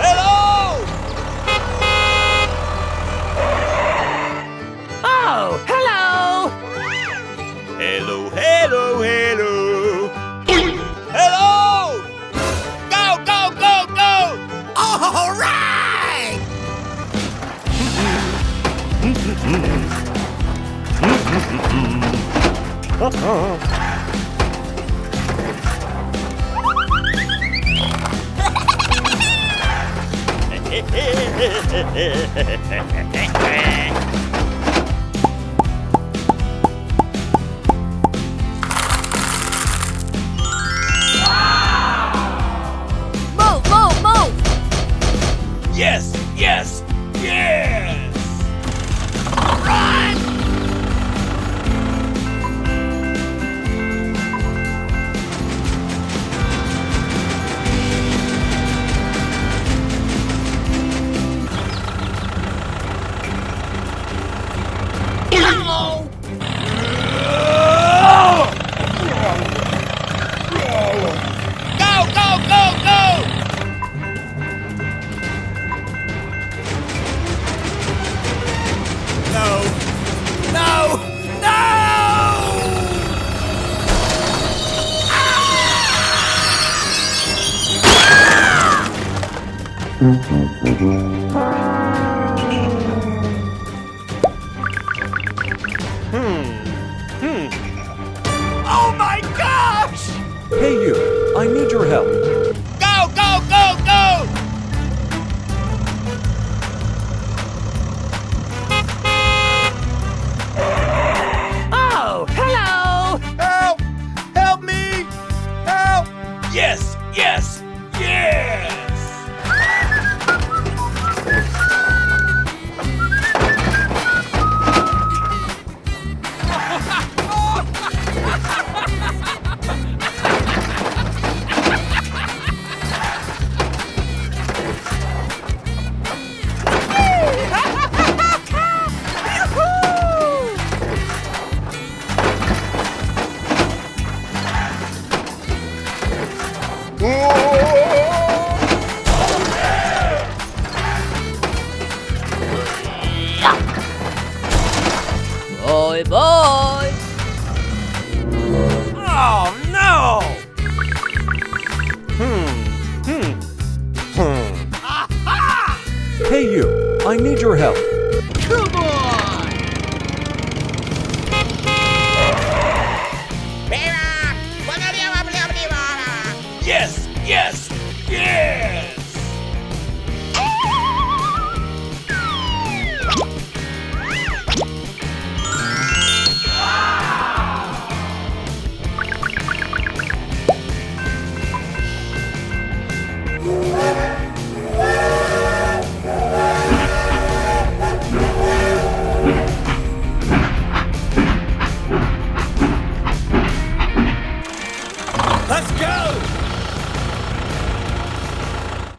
Hello! Oh, hello! Hello, hello, hello! Hello! Go, go, go, go! All right! Move, move, move! Yes, yes, yes! Run! No! Go, go, go, go! No! No! No! Oh my gosh! Hey you, I need your help. Go, go, go, go! Oh, hello! Help! Help me! Help! Yes, yes, yes! Boy, boy! Oh no! Hey you, I need your help. Come on! Yes, yes,